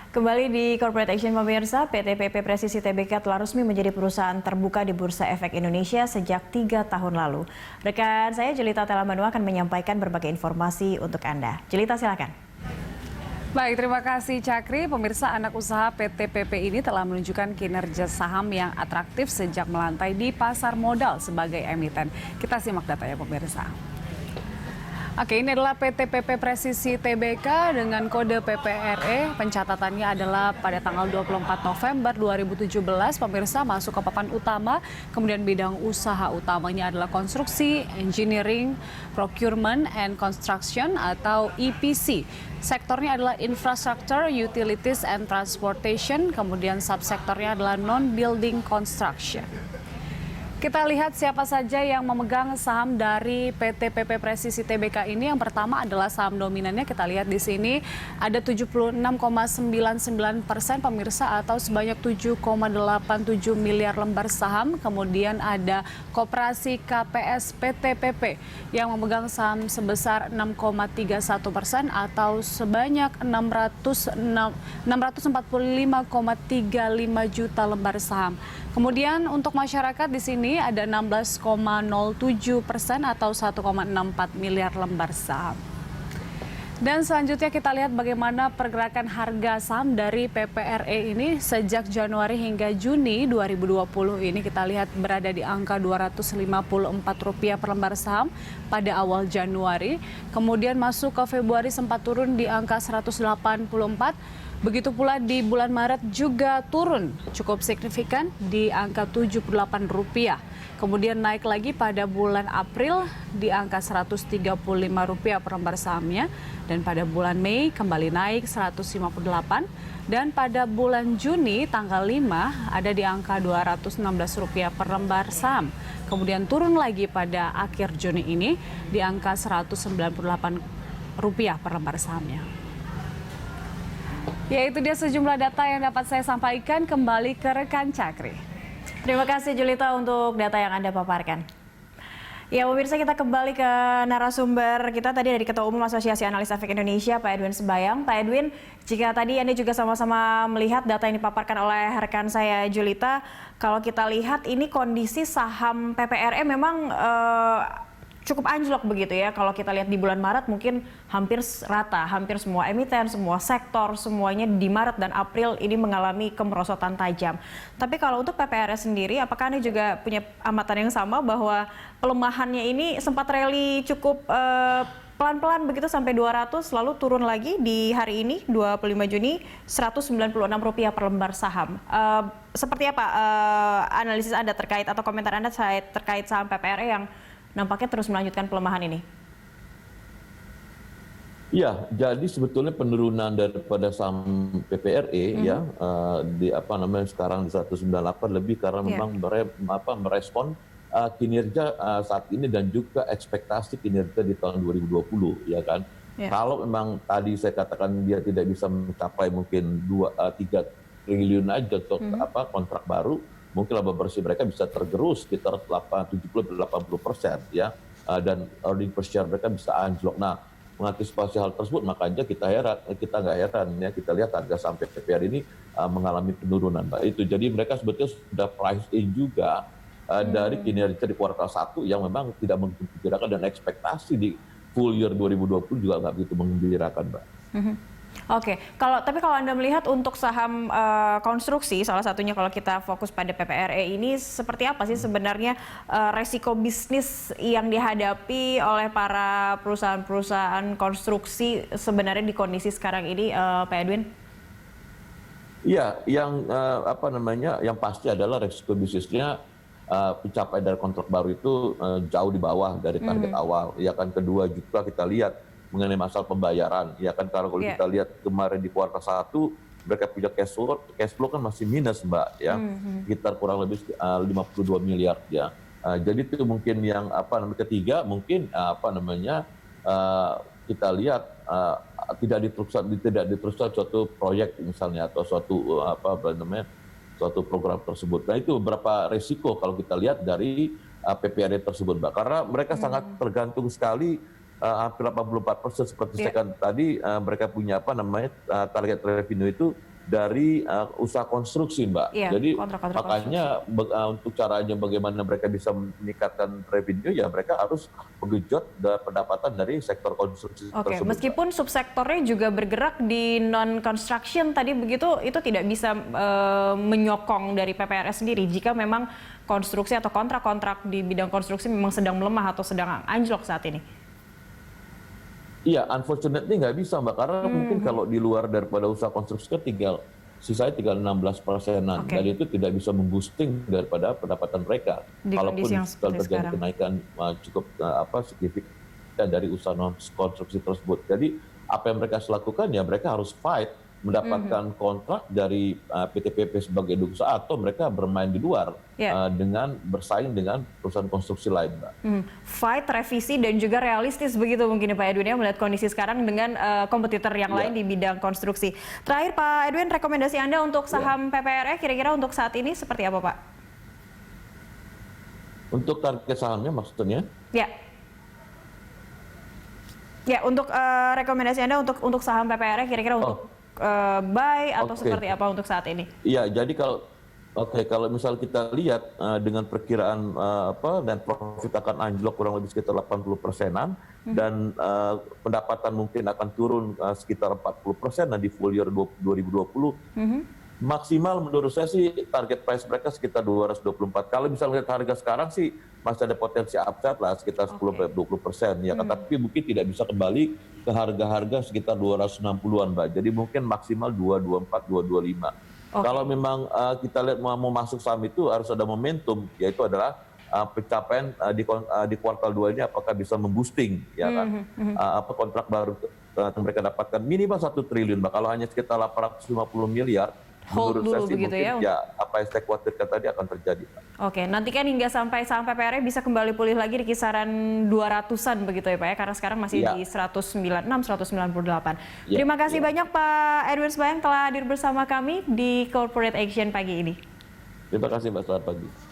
Kembali di Corporate Action pemirsa, PT PP Presisi Tbk telah resmi menjadi perusahaan terbuka di Bursa Efek Indonesia sejak 3 tahun lalu. Rekan saya Jelita Telamanu akan menyampaikan berbagai informasi untuk Anda. Jelita, silakan. Baik, terima kasih Cakri. Pemirsa, anak usaha PT PP ini telah menunjukkan kinerja saham yang atraktif sejak melantai di pasar modal sebagai emiten. Kita simak datanya pemirsa. Oke, ini adalah PT PP Presisi Tbk dengan kode PPRE. Pencatatannya adalah pada tanggal 24 November 2017, pemirsa masuk ke papan utama. Kemudian bidang usaha utamanya adalah konstruksi, engineering, procurement and construction atau EPC. Sektornya adalah infrastructure, utilities and transportation. Kemudian subsektornya adalah non-building construction. Kita lihat siapa saja yang memegang saham dari PT PP Presisi Tbk ini. Yang pertama adalah saham dominannya. Kita lihat di sini ada 76,99% pemirsa atau sebanyak 7,87 miliar lembar saham. Kemudian ada Koperasi KPS PT PP yang memegang saham sebesar 6,31% atau sebanyak 645,35 juta lembar saham. Kemudian untuk masyarakat di sini ada 16,07% atau 1,64 miliar lembar saham. Dan selanjutnya kita lihat bagaimana pergerakan harga saham dari PPRE ini sejak Januari hingga Juni 2020 ini. Kita lihat berada di angka Rp254 per lembar saham pada awal Januari. Kemudian masuk ke Februari sempat turun di angka 184. Begitu pula di bulan Maret juga turun cukup signifikan di angka Rp78. Kemudian naik lagi pada bulan April di angka Rp135 per lembar sahamnya. Dan pada bulan Mei kembali naik Rp158. Dan pada bulan Juni tanggal 5 ada di angka Rp216 per lembar saham. Kemudian turun lagi pada akhir Juni ini di angka Rp198 per lembar sahamnya. Ya, itu dia sejumlah data yang dapat saya sampaikan. Kembali ke rekan Cakri. Terima kasih Julita untuk data yang Anda paparkan. Ya pemirsa, kita kembali ke narasumber kita tadi dari Ketua Umum Asosiasi Analis Efek Indonesia, Pak Edwin Sebayang. Pak Edwin, jika tadi Anda juga sama-sama melihat data yang dipaparkan oleh rekan saya Julita, kalau kita lihat ini kondisi saham PPRE memang cukup anjlok begitu ya. Kalau kita lihat di bulan Maret mungkin hampir rata, hampir semua emiten, semua sektor, semuanya di Maret dan April ini mengalami kemerosotan tajam. Tapi kalau untuk PPRE sendiri, apakah Anda juga punya amatan yang sama bahwa pelemahannya ini sempat rally cukup pelan-pelan begitu sampai 200, lalu turun lagi di hari ini 25 Juni Rp196 per lembar saham. Seperti apa analisis Anda terkait atau komentar Anda terkait saham PPRE yang nampaknya terus melanjutkan pelemahan ini? Ya, jadi sebetulnya penurunan daripada saham PPRE ya di sekarang di 198 lebih karena memang merespon kinerja saat ini dan juga ekspektasi kinerja di tahun 2020 ya kan. Kalau memang tadi saya katakan dia tidak bisa mencapai mungkin 2-3 triliun aja untuk kontrak baru, mungkin laba bersih mereka bisa tergerus sekitar 70-80% ya, dan earning per share mereka bisa anjlok. Nah, mengantisipasi hal tersebut makanya kita nggak heran ya, kita lihat harga saham PPR ini mengalami penurunan, Mbak. Itu jadi mereka sebetulnya sudah price in juga dari kinerja di kuartal 1 yang memang tidak menggembirakan, dan ekspektasi di full year 2020 juga nggak begitu menggembirakan, Mbak. Oke, tapi kalau Anda melihat untuk saham konstruksi, salah satunya kalau kita fokus pada PPRE ini, seperti apa sih sebenarnya resiko bisnis yang dihadapi oleh para perusahaan-perusahaan konstruksi sebenarnya di kondisi sekarang ini, Pak Edwin? Iya, yang pasti adalah resiko bisnisnya pencapaian dari kontrak baru itu jauh di bawah dari target awal. Ya kan, kedua juga kita lihat mengenai masalah pembayaran, ya kan, kalau kita lihat kemarin di kuartal 1 mereka punya cash flow kan masih minus, Mbak, ya, sekitar kurang lebih 52 miliar ya. Jadi itu mungkin yang ketiga mungkin kita lihat tidak diteruskan suatu proyek misalnya atau suatu suatu program tersebut. Nah, itu beberapa resiko kalau kita lihat dari PPRE tersebut, Mbak, karena mereka sangat tergantung sekali. Hampir 84% seperti saya katakan tadi, mereka punya target revenue itu dari usaha konstruksi, Mbak. Iya, Jadi kontrak-kontrak makanya untuk caranya bagaimana mereka bisa meningkatkan revenue, ya mereka harus menggenjot pendapatan dari sektor konstruksi Oke, tersebut. meskipun subsektornya juga bergerak di non-construction tadi begitu, itu tidak bisa menyokong dari PPRS sendiri jika memang konstruksi atau kontrak-kontrak di bidang konstruksi memang sedang melemah atau sedang anjlok saat ini. Iya, unfortunately nggak bisa, Mbak, karena mungkin kalau di luar daripada usaha konstruksi kan sisanya tinggal 16%-an, dan itu tidak bisa memboosting daripada pendapatan mereka. Di kondisi yang Kalaupun seperti terjadi sekarang. kenaikan cukup signifikan dari usaha non konstruksi tersebut. Jadi apa yang mereka harus lakukan, ya mereka harus fight mendapatkan kontrak dari PT PP sebagai usaha, atau mereka bermain di luar dengan bersaing dengan perusahaan konstruksi lain, Mbak. Fight, revisi, dan juga realistis begitu mungkin Pak Edwin ya, melihat kondisi sekarang dengan kompetitor yang lain di bidang konstruksi. Terakhir Pak Edwin, rekomendasi Anda untuk saham PPRE kira-kira untuk saat ini seperti apa, Pak? Untuk target sahamnya maksudnya? Ya. Ya, untuk rekomendasi Anda untuk saham PPRE kira-kira untuk buy atau seperti apa untuk saat ini? Iya, jadi kalau misal kita lihat dengan perkiraan net profit akan anjlok kurang lebih sekitar 80%-an, dan pendapatan mungkin akan turun sekitar 40% di full year 2020. Maksimal menurut saya sih target price mereka sekitar 224. Kalau misalnya lihat harga sekarang sih masih ada potensi upside lah sekitar 10-20%, ya. Tapi mungkin tidak bisa kembali ke harga-harga sekitar 260-an, Mbak. Jadi mungkin maksimal 224, 225. Kalau memang kita lihat mau masuk saham itu harus ada momentum, yaitu adalah pencapaian di kuartal 2 ini apakah bisa memboosting, ya kan? Kontrak baru yang mereka dapatkan minimal 1 triliun, Mbak. Kalau hanya sekitar 850 miliar, hold menurut saya dulu sih begitu mungkin ya. apa yang saya khawatirkan tadi akan terjadi, Pak. Oke, nantikan hingga sampai saham PPRE bisa kembali pulih lagi di kisaran 200-an begitu ya Pak ya, karena sekarang masih di 196, 198. Terima kasih banyak Pak Edwin Sembayang telah hadir bersama kami di Corporate Action pagi ini. Terima kasih, Mbak. Selamat pagi.